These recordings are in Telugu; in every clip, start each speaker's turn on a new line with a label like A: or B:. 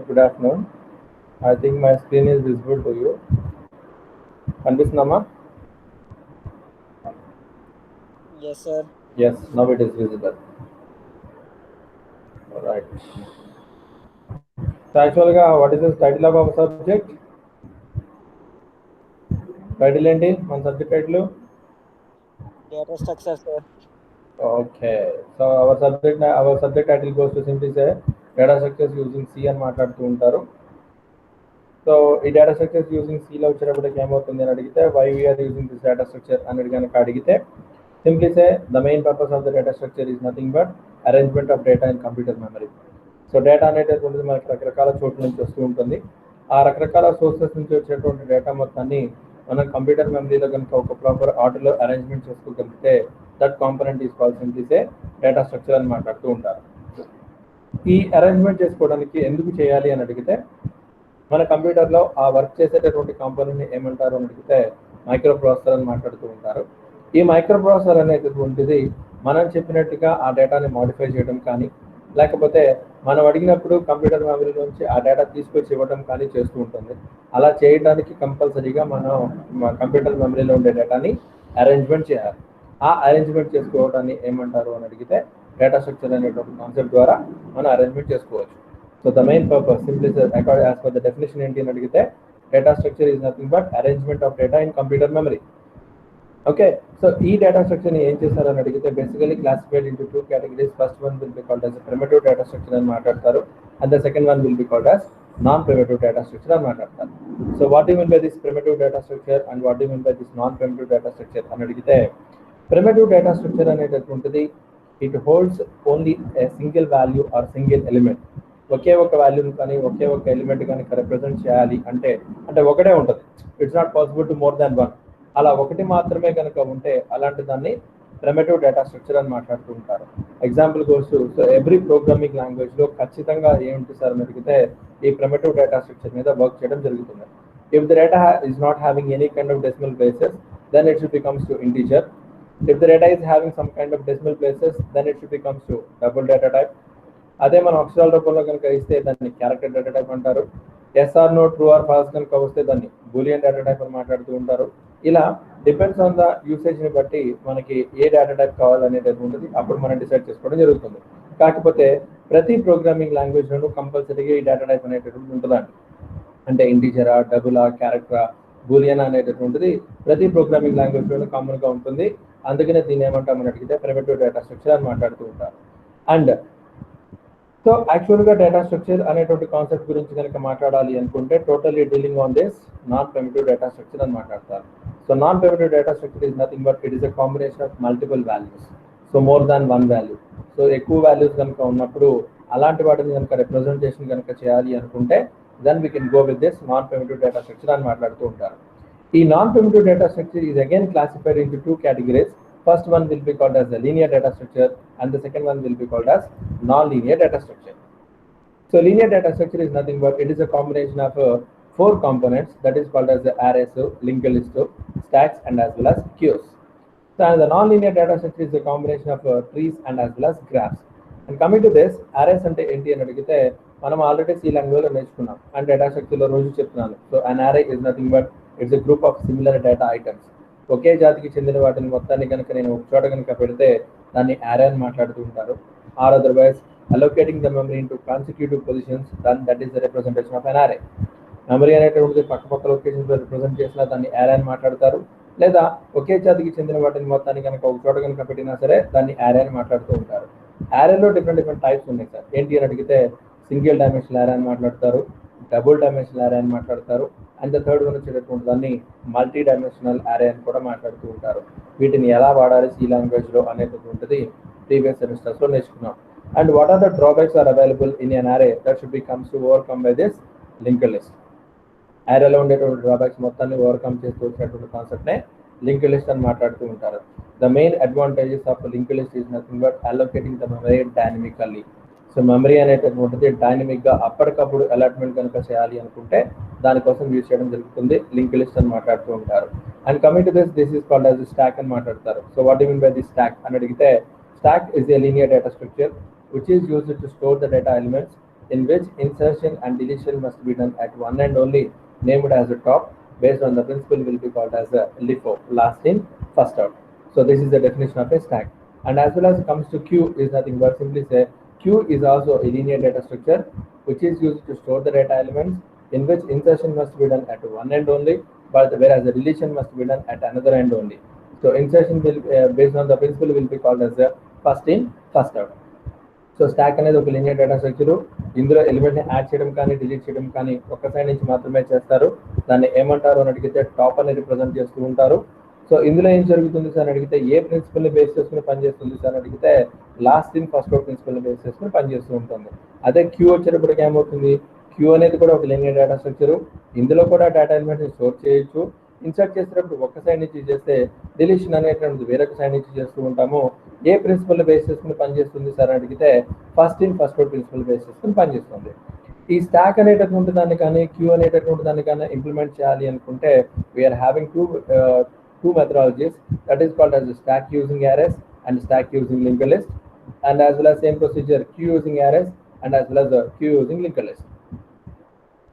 A: Good afternoon. I think my screen is visible to you. Kanpisundama?
B: Yes, sir.
A: Yes, now it is visible. All right. So actually, what is the title of our subject? Title ఏంటి మన subject title?
B: Data structure, sir.
A: Okay. So our subject title goes to simply say data structures using C అని మాట్లాడుతూ ఉంటారు. సో ఈ డేటా స్ట్రక్చర్స్ యూజింగ్ సీలో వచ్చేటప్పటికి ఏమవుతుంది అని అడిగితే why we are using this data structure అనేది కనుక అడిగితే simply say the main purpose of the data structure is nothing but arrangement of data in computer memory. So data అనేటటువంటిది మనకి రకరకాల చోట్ల నుంచి వస్తూ ఉంటుంది. ఆ రకరకాల సోర్సెస్ నుంచి వచ్చేటువంటి డేటా మొత్తాన్ని మనం కంప్యూటర్ మెమరీలో కనుక ఒక ప్రాపర్ ఆర్డర్లో అరేంజ్మెంట్ చేసుకోగలిగితే that component is called simply say data structure అని మాట్లాడుతూ ఉంటారు. ఈ అరేంజ్మెంట్ చేసుకోవడానికి ఎందుకు చేయాలి అని అడిగితే మన కంప్యూటర్లో ఆ వర్క్ చేసేటటువంటి కాంపోనెంట్ని ఏమంటారు అని అడిగితే మైక్రో ప్రాసెసర్ అని మాట్లాడుతూ ఉంటారు. ఈ మైక్రో ప్రాసెసర్ అనేటటువంటిది మనం చెప్పినట్టుగా ఆ డేటాని మాడిఫై చేయడం కానీ లేకపోతే మనం అడిగినప్పుడు కంప్యూటర్ మెమరీ నుంచి ఆ డేటా తీసుకొచ్చి ఇవ్వడం కానీ చేస్తూ ఉంటుంది. అలా చేయడానికి కంపల్సరీగా మనం కంప్యూటర్ మెమరీలో ఉండే డేటాని అరేంజ్మెంట్ చేయాలి. ఆ అరేంజ్మెంట్ చేసుకోవడాన్ని ఏమంటారు అని అడిగితే డేటా స్ట్రక్చర్ అనేటువంటి కాన్సెప్ట్ ద్వారా మనం అరేంజ్మెంట్ చేసుకోవచ్చు. So the main purpose, simply as per the definition ఏంటి అని అడిగితే data structure is nothing but arrangement of data in computer memory. Okay, so ఈ data structure ని ఏం చేశారు అని అడిగితే basically classified into two categories. First one will be called as a primitive data structure అని మాట్లాడతారు, and the second one will be called as non-primitive data structure అని మాట్లాడతారు. So what do you mean by this primitive data structure and what do you mean by this non-primitive data structure అని అడిగితే primitive data structure అనేటటువంటిది it holds only a single value or single element. ఒకే ఒక వాల్యూని కానీ ఒకే ఒక ఎలిమెంట్ కనుక రిప్రజెంట్ చేయాలి అంటే ఒకటే ఉంటుంది. It's not possible to more than one. అలా ఒకటి మాత్రమే కనుక ఉంటే అలాంటి దాన్ని ప్రిమిటివ్ డేటా స్ట్రక్చర్ అని మాట్లాడుతూ ఉంటారు. Example course so every programming లాంగ్వేజ్లో ఖచ్చితంగా ఏమిటి సార్ అని అడిగితే ఈ ప్రిమిటివ్ డేటా స్ట్రక్చర్ మీద వర్క్ చేయడం జరుగుతుంది. If the data is not having any kind of decimal places then it should becomes to integer. If the data is having some kind of decimal places then it should becomes to double data type. అదే మనం అక్షరాల రూపంలో కనుక ఇస్తే దాన్ని క్యారెక్టర్ డేటా టైప్ అంటారు. SR no true or falls కనుక వస్తే దాన్ని బూలియన్ డేటా టైప్ అని మాట్లాడుతూ ఉంటారు. ఇలా డిపెండ్స్ ఆన్ ద యూసేజ్ని బట్టి మనకి ఏ డేటా టైప్ కావాలనేది ఉంటుంది, అప్పుడు మనం డిసైడ్ చేసుకోవడం జరుగుతుంది. కాకపోతే ప్రతి ప్రోగ్రామింగ్ లాంగ్వేజ్లోనూ కంపల్సరీగా ఈ డేటా టైప్ అనేటటువంటి ఉంటుందండి. అంటే ఇంటీజరా, డబులా, క్యారెక్టరా, బూలియన్ అనేటటువంటిది ప్రతి ప్రోగ్రామింగ్ లాంగ్వేజ్లోనూ కామన్గా ఉంటుంది. అందుకనే దీన్ని ఏమంటామని అడిగితే ప్రిమిటివ్ డేటా స్ట్రక్చర్ అని మాట్లాడుతూ ఉంటారు. అండ్ సో యాక్చువల్గా డేటా స్ట్రక్చర్ అనేటువంటి కాన్సెప్ట్ గురించి కనుక మాట్లాడాలి అనుకుంటే totally dealing on this non primitive data structure అని మాట్లాడతారు. So non primitive data structure is nothing but it is a combination of multiple values. So more than one value. So ఎక్కువ వాల్యూస్ కనుక ఉన్నప్పుడు అలాంటి వాటిని కనుక రిప్రజెంటేషన్ కనుక చేయాలి అనుకుంటే then we can go with this non primitive data structure అని మాట్లాడుతూ ఉంటారు. ఈ non primitive data structure is again classified into two categories. First one will be called as the linear data structure and the second one will be called as non-linear data structure. So linear data structure is nothing but it is a combination of four components that is called as the arrays, linked list, stacks and as well as queues. So the non-linear data structure is a combination of trees and as well as graphs. And coming to this, arrays ante enti ani adigithe మనం ఆల్రెడీ సి లాంగ్వేజ్లో నేర్చుకున్నాం అండ్ డేటా స్ట్రక్చర్లో రోజు చెప్తున్నాను. So an array is nothing but it's a group of similar data items. ఒకే జాతికి చెందిన వాటిని మొత్తాన్ని కనుక నేను ఒక చోట కనుక పెడితే దాన్ని array అని మాట్లాడుతూ ఉంటారు. Or otherwise allocating the memory into consecutive positions, then that is the representation of an array. Memory అనేటువంటిది పక్క లొకేషన్స్లో రిప్రజెంట్ చేసినా దాన్ని array అని మాట్లాడతారు. లేదా ఒకే జాతికి చెందిన వాటిని మొత్తాన్ని కనుక ఒక చోట కనుక పెట్టినా సరే దాన్ని array అని మాట్లాడుతూ ఉంటారు. arrayలో డిఫరెంట్ టైప్స్ ఉన్నాయి సార్. ఏంటి అని అడిగితే సింగిల్ డైమెన్షనల్ array అని మాట్లాడతారు, డబుల్ డైమెన్షనల్ array అని మాట్లాడతారు, అండ్ ద థర్డ్ వన్ వచ్చేటటువంటి దాన్ని మల్టీ డైమెన్షనల్ array అని కూడా మాట్లాడుతూ ఉంటారు. వీటిని ఎలా వాడాలి సి లాంగ్వేజ్లో అనేటటువంటిది ప్రీవియస్ సెమిస్టర్స్లో నేర్చుకున్నాం. And what are the drawbacks are available in an array that should be comes to overcome by this linked list. arrayలో ఉండేటువంటి డ్రాబ్యాక్స్ మొత్తాన్ని ఓవర్కమ్ చేస్తూ వచ్చినటువంటి కాన్సెప్ట్నే లింక్డ్ లిస్ట్ అని మాట్లాడుతూ ఉంటారు. The main advantages of linked list is nothing but allocating the memory dynamically. So memory అనేటటువంటిది డైనమిక్గా అప్పటికప్పుడు అలాట్మెంట్ కనుక చేయాలి అనుకుంటే దానికోసం యూజ్ చేయడం జరుగుతుంది. లింక్ లిస్ట్ అని మాట్లాడుతూ ఉంటారు. And coming to this is called as stock అని మాట్లాడతారు. So what you mean by this stock అని అడిగితే stock is a linear data structure which is used to store the data elements in which insertion and deletion must be done at one end only, named as a top, based on the principle will be called as a LIFO, last in first out. So this is the definition of a stack. And as well as it comes to queue is nothing but simply say queue is also a linear data structure which is used to store the data elements, in which insertion must be done at one end only, but whereas the deletion must be done at another end only. So insertion will based on the principle will be called as the first in first out. So stock అనేది ఒక లీనియర్ డేటా స్ట్రక్చర్. ఇందులో ఎలిమెంట్ని యాడ్ చేయడం కానీ డిలీట్ చేయడం కానీ ఒక సైడ్ నుంచి మాత్రమే చేస్తారు. దాన్ని ఏమంటారు అని అడిగితే టాప్ అని రిప్రజెంట్ చేస్తూ ఉంటారు. సో ఇందులో ఏం జరుగుతుంది సార్ అని అడిగితే ఏ ప్రిన్సిపల్ని బేస్ చేసుకుని పనిచేస్తుంది సార్ అని అడిగితే లాస్ట్ ఇన్ ఫస్ట్ అవుట్ ప్రిన్సిపల్ని బేస్ చేసుకుని పనిచేస్తూ ఉంటుంది. అదే క్యూ వచ్చేటప్పటికి ఏమవుతుంది, క్యూ అనేది కూడా ఒక లీనియర్ డేటా స్ట్రక్చర్. ఇందులో కూడా డేటా ఎలిమెంట్ని స్టోర్ చేయొచ్చు. ఇన్సర్ట్ చేసేటప్పుడు ఒక సైడ్ నుంచి చేస్తే డిలీషన్ అనేటువంటిది వేరొక సైడ్ నుంచి చేస్తూ ఉంటాము. ఏ ప్రిన్సిపల్ బేస్ చేసుకుని పనిచేస్తుంది సార్ అని అడిగితే first in first out principal base చేసుకుని పనిచేస్తుంది. ఈ స్టాక్ అనేటటువంటి దాన్ని కానీ క్యూ అనేటటువంటి దాన్ని కానీ ఇంప్లిమెంట్ చేయాలి అనుకుంటే we are having two methodologies, that is called as stack using arrays and stack using linked list, and as well as same procedure queue using arrays and as well as queue using linked list.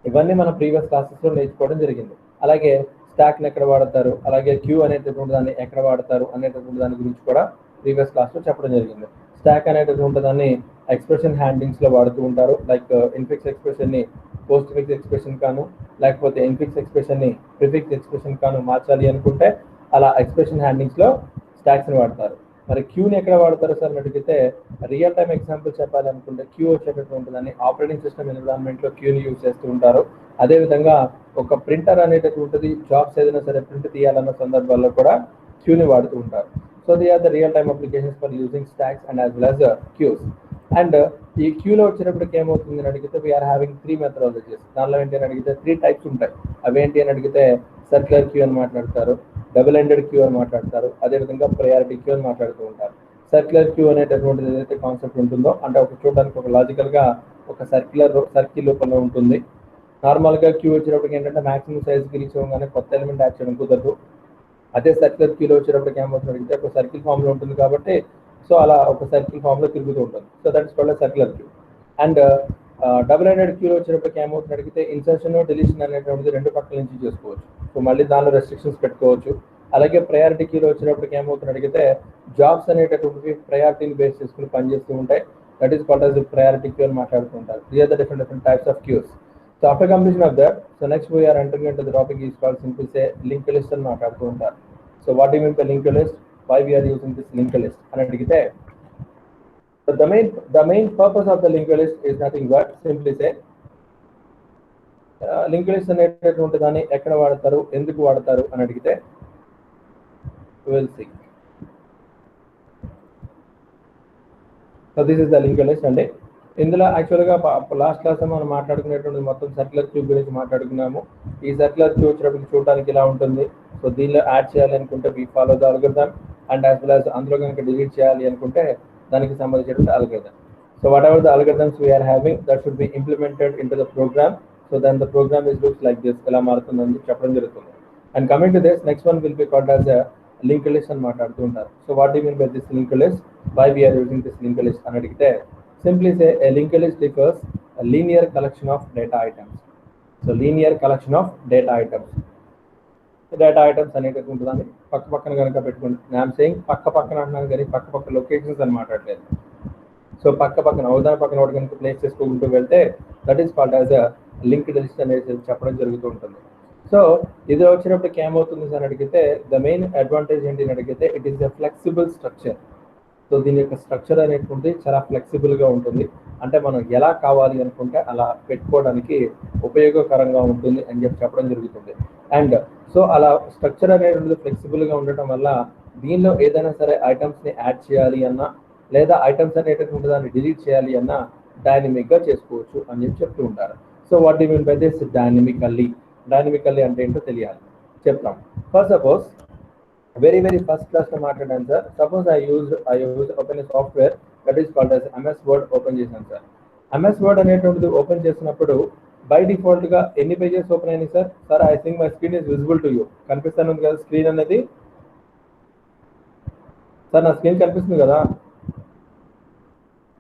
A: ఇవన్నీ మన ప్రీవియస్ క్లాసెస్లో నేర్చుకోవడం జరిగింది. అలాగే స్టాక్ని ఎక్కడ వాడతారు, అలాగే క్యూ అనేటటువంటి దాన్ని ఎక్కడ వాడతారు అనేటటువంటి దాని గురించి కూడా ప్రీవియస్ క్లాస్లో చెప్పడం జరిగింది. స్టాక్ అనేటటువంటి దాన్ని ఎక్స్ప్రెషన్ హ్యాండింగ్స్లో వాడుతూ ఉంటారు. లైక్ ఇన్ఫిక్స్ ఎక్స్ప్రెషన్ని పోస్ట్ ఫిక్స్ ఎక్స్ప్రెషన్ కాను, లేకపోతే ఇన్ఫిక్స్ ఎక్స్ప్రెషన్ని ప్రిఫిక్స్ ఎక్స్ప్రెషన్ కాను మార్చాలి అనుకుంటే అలా ఎక్స్ప్రెషన్ హ్యాండింగ్స్లో స్టాక్స్ని వాడతారు. మరి క్యూని ఎక్కడ వాడతారు సార్ అని అడిగితే రియల్ టైమ్ ఎగ్జాంపుల్ చెప్పాలి అనుకుంటే క్యూ వచ్చేటటువంటి దాన్ని ఆపరేటింగ్ సిస్టమ్ ఎన్విరాన్మెంట్లో క్యూని యూజ్ చేస్తూ ఉంటారు. అదేవిధంగా ఒక ప్రింటర్ అనేటటువంటిది జాబ్స్ ఏదైనా సరే ప్రింట్ తీయాలన్న సందర్భాల్లో కూడా క్యూని వాడుతూ ఉంటారు. So they are the real time applications for using stacks and as well as queues. And ఈ క్యూలో వచ్చేటప్పటికి ఏమవుతుంది అని అడిగితే వీఆర్ హ్యావింగ్ 3 మెథడాలజీస్. దానిలో ఏంటి అని అడిగితే 3 టైప్స్ ఉంటాయి. అవేంటి అని అడిగితే సర్క్యులర్ క్యూ అని మాట్లాడతారు, డబుల్ ఎండెడ్ క్యూ అని మాట్లాడతారు, అదేవిధంగా ప్రయారిటీ క్యూ అని మాట్లాడుతూ ఉంటారు. సర్క్యులర్ క్యూ అనేటటువంటిది ఏదైతే కాన్సెప్ట్ ఉంటుందో అంటే ఒక చూడడానికి ఒక లాజికల్గా ఒక సర్కిల్ రూపంలో ఉంటుంది. నార్మల్గా క్యూ వచ్చేటప్పటికి ఏంటంటే మాక్సిమం సైజ్కి రీచ్ అవ్వగానే కొత్త ఎలిమెంట్ యాడ్ చేయడం కుదరదు. అదే సర్క్యులర్ క్యూలో వచ్చేటప్పటికి ఏమవుతుంది అడిగితే ఒక సర్కిల్ ఫామ్లో ఉంటుంది కాబట్టి సో అలా ఒక సర్కిల్ ఫామ్లో తిరుగుతూ ఉంటుంది. So that is called circular queue. And double ended క్యూలో వచ్చేటప్పటికి ఏమవుతుంది అడిగితే ఇన్సర్షన్ డిలీషన్ అనేటువంటిది 2 పక్కల నుంచి చేసుకోవచ్చు. సో మళ్ళీ దానిలో రెస్ట్రిక్షన్స్ పెట్టుకోవచ్చు. అలాగే ప్రయారిటీ క్యూలో వచ్చేటప్పటికి ఏమవుతుంది అడిగితే జాబ్స్ అనేటటువంటివి ప్రయారిటీని బేస్ చేసుకుని పనిచేస్తూ ఉంటాయి. That is called as priority queue అని మాట్లాడుతూ ఉంటారు. These are the different types of queues. So after completion of that, so next we are entering into the topic is called simply say linked list and మాట్లాడుతూ ఉంటారు. So what do you mean by linked list? Why we are using this linked list? అని అడిగితే so the main purpose of the linked list is nothing but simply say linked list అనేటటువంటి దాన్ని ఎక్కడ వాడతారు, ఎందుకు వాడతారు అని అడిగితే we'll see. So this is the linked list అండి. ఇందులో యాక్చువల్గా లాస్ట్ క్లాస్ మనం మాట్లాడుకునేటువంటి మొత్తం సర్క్యులర్ క్యూబ్ గురించి మాట్లాడుకున్నాము. ఈ సర్క్యులర్ క్యూబ్ వచ్చేటప్పుడు చూడడానికి ఇలా ఉంటుంది. సో దీనిలో యాడ్ చేయాలి అనుకుంటే we follow the algorithm and as well as అందులో కనుక డిలీట్ చేయాలి అనుకుంటే దానికి సంబంధించినటువంటి algorithm. So whatever the algorithms we are having that should be implemented into the program. So then the program is looks like this, ఎలా మారుతుందని చెప్పడం జరుగుతుంది. And coming to this next one will be called as link list అని మాట్లాడుతూ ఉంటారు. So what you mean by this link list, why we are using this link list అని అడిగితే simply say a linked list refers a linear collection of data items. So linear collection of data items. So data items అనేటటువంటి దాన్ని పక్క పక్కన కనుక పెట్టుకుంటే ఐఎమ్ సేయింగ్ పక్క పక్కన అంటున్నాను కానీ పక్క పక్క లొకేషన్స్ అని మాట్లాడలేదు. సో పక్క పక్కన ఒకదాని పక్కన ఒకటి కనుక ప్లేస్ చేసుకుంటూ వెళ్తే that is called as a linked list అనేది చెప్పడం జరుగుతూ ఉంటుంది. సో ఇది వచ్చినప్పటికి ఏమవుతుంది అని అడిగితే ద మెయిన్ అడ్వాంటేజ్ ఏంటి అని అడిగితే it is a flexible structure. So దీని యొక్క స్ట్రక్చర్ అనేటువంటి చాలా ఫ్లెక్సిబుల్గా ఉంటుంది. అంటే మనం ఎలా కావాలి అనుకుంటే అలా పెట్టుకోవడానికి ఉపయోగకరంగా ఉంటుంది అని చెప్పడం జరుగుతుంది. అండ్ సో అలా స్ట్రక్చర్ అనేటువంటి ఫ్లెక్సిబుల్గా ఉండటం వల్ల దీనిలో ఏదైనా సరే ఐటమ్స్ని యాడ్ చేయాలి అన్నా లేదా ఐటమ్స్ అనేటటువంటి దాన్ని డిలీట్ చేయాలి అన్నా డైనమిక్గా చేసుకోవచ్చు అని చెప్తూ ఉంటారు. So what do you mean by this dynamically అంటే ఏంటో తెలియాలి, చెప్తాం. First suppose very first class లో మాట్లాడాను sir. Suppose I use open a software that is called as MS Word open చేశాను సార్. MS వర్డ్ అనేటువంటిది ఓపెన్ చేసినప్పుడు బై డిఫాల్ట్ గా ఎన్ని పేజెస్ ఓపెన్ అయినాయి sir? Sir I think my screen is visible to you. కనిపిస్తాను కదా స్క్రీన్ అనేది? సార్ నా స్క్రీన్ కనిపిస్తుంది కదా?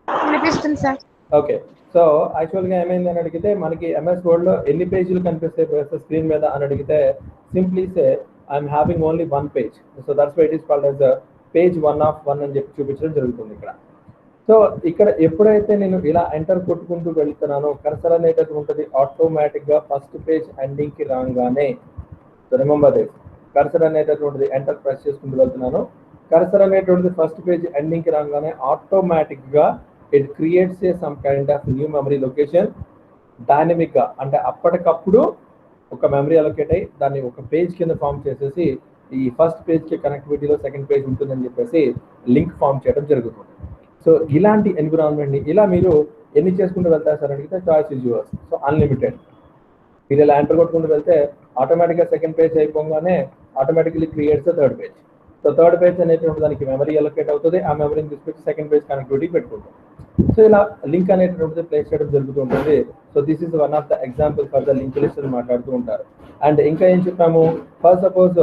C: కనిపిస్తుంది సార్.
A: ఓకే. సో యాక్చువల్గా ఏమైంది అని అడిగితే మనకి ఎంఎస్ వర్డ్లో ఎన్ని పేజీలు కనిపిస్తాయి స్క్రీన్ మీద అని అడిగితే simply say I'm having only one page. So that's why it is called as page 1 of 1 అని చెప్పి చూపించడం జరుగుతుంది ఇక్కడ. సో ఇక్కడ ఎప్పుడైతే నేను ఇలా ఎంటర్ కొట్టుకుంటూ వెళ్తున్నానో కర్సర్ అనేటటువంటిది ఆటోమేటిక్గా ఫస్ట్ పేజ్ ఎండింగ్కి రాగానే, సో రిమెంబర్ దిస్, కర్సర్ అనేటటువంటిది ఎంటర్ ప్రెస్ చేసుకుంటూ వెళ్తున్నాను. కర్సర్ అనేటువంటిది ఫస్ట్ పేజ్ ఎండింగ్కి రాగానే ఆటోమేటిక్గా it creates a some kind of new memory location డైనమిక్గా, అంటే అప్పటికప్పుడు ఒక మెమరీ అలొకేట్ అయ్యి దాన్ని ఒక పేజ్ కింద ఫామ్ చేసేసి ఈ ఫస్ట్ పేజ్కి కనెక్టివిటీలో సెకండ్ పేజ్ ఉంటుందని చెప్పేసి లింక్ ఫామ్ చేయడం జరుగుతుంది. సో ఇలాంటి ఎన్విరాన్మెంట్ని ఇలా మీరు ఎన్ని చేసుకుంటూ వెళ్తారు సార్ అడిగితే choice is yours. So unlimited. మీరు ఇలా ఎంటర్ కొట్టుకుంటూ వెళ్తే ఆటోమేటిక్గా సెకండ్ పేజ్ అయిపోగానే automatically creates third page. So third page అనేటువంటి దానికి మెమరీ అలొకేట్ అవుతుంది. ఆ మెమరీని తీసుకొచ్చి సెకండ్ పేజ్ కనెక్టివిటీ పెట్టుకుంటాం. సో ఇలా లింక్ అనేటువంటిది ప్లేస్ చేయడం జరుగుతూ ఉంటుంది. So this is one of the example for the link list అని మాట్లాడుతూ ఉంటారు. అండ్ ఇంకా ఏం చెప్పాము, first suppose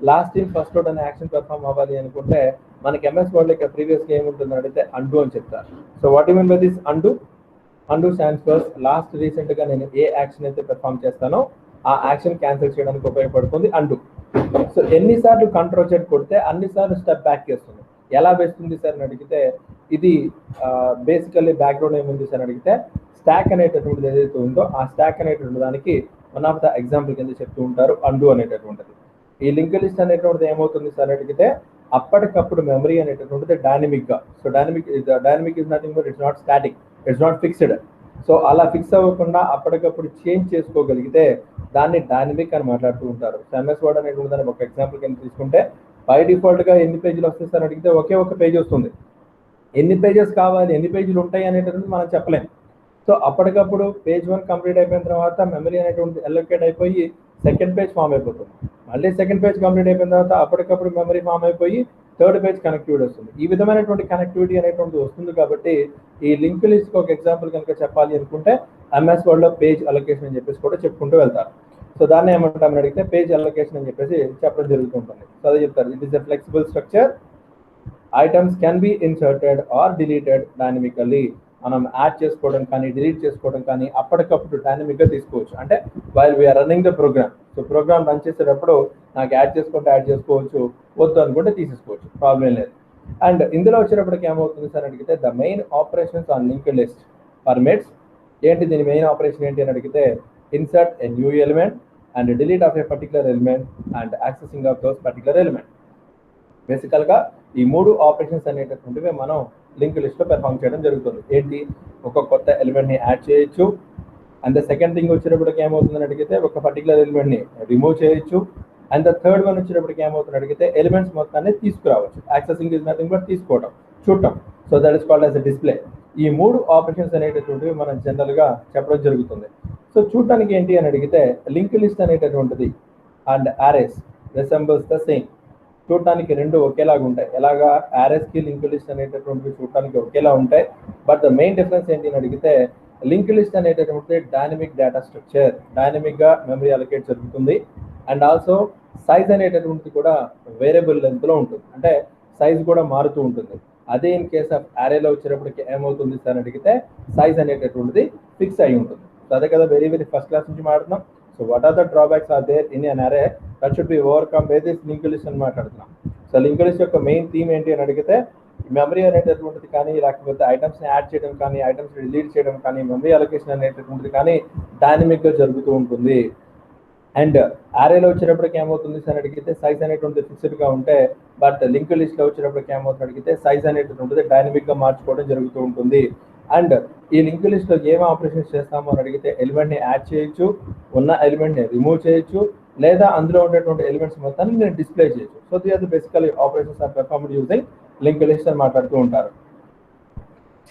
A: last in first out అనే యాక్షన్ పెర్ఫామ్ అవ్వాలి అనుకుంటే మనకి ఎంఎస్ వర్డ్ ఇక్కడ ప్రీవియస్గా ఏముంటుంది అడిగితే అండు అని చెప్తారు. So what you mean by this and? And stands for last రీసెంట్గా నేను ఏ యాక్షన్ అయితే పెర్ఫామ్ చేస్తానో ఆ యాక్షన్ క్యాన్సిల్ చేయడానికి ఉపయోగపడుతుంది అండు. సో ఎన్నిసార్లు కంట్రోల్ Z కొడితే అన్నిసార్లు స్టెప్ బ్యాక్ చేస్తుంది. ఎలా వేస్తుంది సార్ అని అడిగితే ఇది బేసికల్లీ బ్యాక్గ్రౌండ్ ఏముంది సార్ అని అడిగితే స్టాక్ అనేటటువంటిది ఏదైతే ఉందో ఆ స్టాక్ అనేటువంటి దానికి వన్ ఆఫ్ ద ఎగ్జాంపుల్ కింద చెప్తూ ఉంటారు అండు అనేటటువంటిది. ఈ లింక్ లిస్ట్ అనేటువంటిది ఏమవుతుంది సార్ అడిగితే అప్పటికప్పుడు మెమరీ అనేటటువంటిది డైనమిక్గా. So dynamic is nothing but it's not static, it's not fixed. So అలా ఫిక్స్ అవ్వకుండా అప్పటికప్పుడు చేంజ్ చేసుకోగలిగితే దాన్ని డైనమిక్ అని మాట్లాడుతూ ఉంటారు. సో ఎంఎస్ వర్డ్ అనేటువంటి దాన్ని ఒక ఎగ్జాంపుల్ కింద తీసుకుంటే బై డిఫాల్ట్గా ఎన్ని పేజీలు వస్తాయి సార్ అడిగితే ఒకే ఒక పేజ్ వస్తుంది. ఎన్ని పేజెస్ కావాలి, ఎన్ని పేజీలు ఉంటాయి అనేటటువంటి మనం చెప్పలేం. సో అప్పటికప్పుడు పేజ్ 1 కంప్లీట్ అయిపోయిన తర్వాత మెమరీ అనేటువంటి అలొకేట్ అయిపోయి సెకండ్ పేజ్ ఫామ్ అయిపోతుంది. మళ్ళీ సెకండ్ పేజ్ కంప్లీట్ అయిపోయిన తర్వాత అప్పటికప్పుడు మెమరీ ఫామ్ అయిపోయి థర్డ్ పేజ్ కనెక్టివిటీ వస్తుంది. ఈ విధమైనటువంటి కనెక్టివిటీ అనేటువంటిది వస్తుంది. కాబట్టి ఈ లింక్ లిస్ట్ ఒక ఎగ్జాంపుల్ కనుక చెప్పాలి అనుకుంటే ఎంఎస్ వర్డ్లో పేజ్ అలొకేషన్ అని చెప్పేసి కూడా చెప్పుకుంటూ వెళ్తారు. సో దాన్ని ఏమంటామని అడిగితే పేజ్ అలొకేషన్ అని చెప్పేసి చెప్పడం జరుగుతుంటుంది. సో అదే చెప్తారు, it is a flexible structure, items can be inserted or deleted dynamically. మనం యాడ్ చేసుకోవడం కానీ డిలీట్ చేసుకోవడం కానీ అప్పటికప్పుడు డైనమిక్గా తీసుకోవచ్చు. అంటే while we are running the program. So program run చేసేటప్పుడు నాకు యాడ్ చేసుకుంటే యాడ్ చేసుకోవచ్చు, వద్దు అనుకుంటే తీసేసుకోవచ్చు, ప్రాబ్లం లేదు. అండ్ ఇందులో వచ్చేటప్పటికి ఏమవుతుంది సార్ అడిగితే the main operations on linked list permits. ఏంటి దీని మెయిన్ ఆపరేషన్ ఏంటి అని అడిగితే insert a new element and delete of a particular element and accessing of those particular element. బేసికల్గా ఈ మూడు ఆపరేషన్స్ అనేటటువంటివి మనం లింక్ లిస్ట్లో పెర్ఫామ్ చేయడం జరుగుతుంది. ఏంటి, ఒక కొత్త ఎలిమెంట్ని యాడ్ చేయొచ్చు. అండ్ ద సెకండ్ థింగ్ వచ్చేటప్పటికి ఏమవుతుందని అడిగితే ఒక పర్టికులర్ ఎలిమెంట్ని రిమూవ్ చేయొచ్చు. అండ్ ద థర్డ్ వన్ వచ్చేటప్పటికి ఏమవుతుంది అడిగితే ఎలిమెంట్స్ మొత్తాన్ని తీసుకురావచ్చు. యాక్సెసింగ్ ఇస్ నథింగ్ బట్ తీసుకోవడం, చూడటం. So that is called as a display. ఈ మూడు ఆపరేషన్స్ అనేటటువంటివి మనం జనరల్గా చెప్పడం జరుగుతుంది. సో చూడటానికి ఏంటి అని అడిగితే లింక్ లిస్ట్ అనేటటువంటిది and arrays resembles the same. చూడటానికి రెండు ఒకేలాగా ఉంటాయి. ఎలాగా అరేస్కి లింక్ లిస్ట్ అనేటటువంటివి చూడటానికి ఒకేలా ఉంటాయి. బట్ ద మెయిన్ డిఫరెన్స్ ఏంటి అని అడిగితే లింక్ లిస్ట్ అనేటటువంటి డైనమిక్ డేటా స్ట్రక్చర్, డైనమిక్గా మెమరీ అలొకేట్ జరుగుతుంది. అండ్ ఆల్సో సైజ్ అనేటటువంటిది కూడా వేరియబుల్ లెంత్లో ఉంటుంది, అంటే సైజ్ కూడా మారుతూ ఉంటుంది. అదే ఇన్ కేస్ ఆఫ్ అరేలో వచ్చేటప్పటికి ఏమవుతుంది సార్ అడిగితే సైజ్ అనేటటువంటిది ఫిక్స్ అయి ఉంటుంది. సో అదే కదా వెరీ ఫస్ట్ క్లాస్ నుంచి మాట్లాడుతున్నాం. So what are the drawbacks are there in an array that should be overcome by this link list అని మాట్లాడుతున్నాం. సో లింక్ లిస్ట్ యొక్క మెయిన్ థీమ్ ఏంటి అని అడిగితే మెమరీ అనేటటువంటిది కానీ, లేకపోతే ఐటమ్స్ని యాడ్ చేయడం కానీ, ఐటమ్స్ డిలీట్ చేయడం కానీ, మెమరీ అలొకేషన్ అనేటటువంటిది కానీ డైనమిక్గా జరుగుతూ ఉంటుంది. అండ్ అరేలో వచ్చేటప్పటికి ఏమవుతుంది సార్ అడిగితే సైజ్ అనేటువంటిది ఫిక్స్డ్గా ఉంటే, బట్ లింక్ లిస్ట్లో వచ్చేటప్పటికి ఏమవుతుంది అడిగితే సైజ్ అనేటటువంటిది డైనమిక్గా మార్చుకోవడం జరుగుతూ ఉంటుంది. అండ్ ఈ లింక్ లిస్ట్లో ఏం ఆపరేషన్స్ చేస్తామో అని అడిగితే ఎలిమెంట్ని యాడ్ చేయొచ్చు, ఉన్న ఎలిమెంట్ని రిమూవ్ చేయొచ్చు, లేదా అందులో ఉండేటువంటి ఎలిమెంట్స్ మొత్తాన్ని నేను డిస్ప్లే చేయొచ్చు. So the are basically operations are performed using link list అని మాట్లాడుతూ ఉంటారు.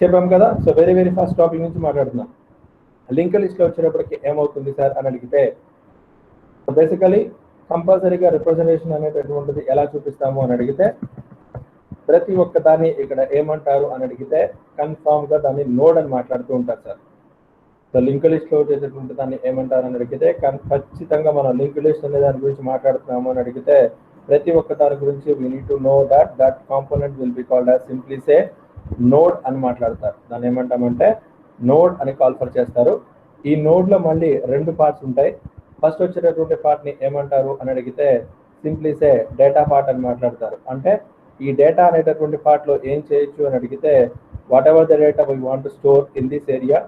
A: చెప్పాం కదా. సో వెరీ ఫస్ట్ టాపిక్ నుంచి మాట్లాడుతున్నాం. లింక్ లిస్ట్లో వచ్చేటప్పటికి ఏమవుతుంది సార్ అని అడిగితే బేసికలీ కంపల్సరీగా రిప్రజెంటేషన్ అనేటటువంటిది ఎలా చూపిస్తాము అని అడిగితే ప్రతి ఒక్క దాన్ని ఇక్కడ ఏమంటారు అని అడిగితే కన్ఫామ్గా దాన్ని నోడ్ అని మాట్లాడుతూ ఉంటారు సార్. సో లింక్ లిస్ట్లో వచ్చేటటువంటి దాన్ని ఏమంటారు అని అడిగితే ఖచ్చితంగా మనం లింక్ లిస్ట్ అనే దాని గురించి మాట్లాడుతున్నాము అని అడిగితే ప్రతి ఒక్క దాని గురించి we need to know that component will be called as simply say node అని మాట్లాడతారు. దాన్ని ఏమంటామంటే నోడ్ అని కాల్ఫర్ చేస్తారు. ఈ నోడ్లో మళ్ళీ 2 పార్ట్స్ ఉంటాయి. ఫస్ట్ వచ్చేటటువంటి పార్ట్ని ఏమంటారు అని అడిగితే సింప్లీ సే డేటా పార్ట్ అని మాట్లాడతారు. అంటే ఈ డేటా అనేటటువంటి పార్ట్లో ఏం చేయొచ్చు అని అడిగితే whatever the data we want to store in this area,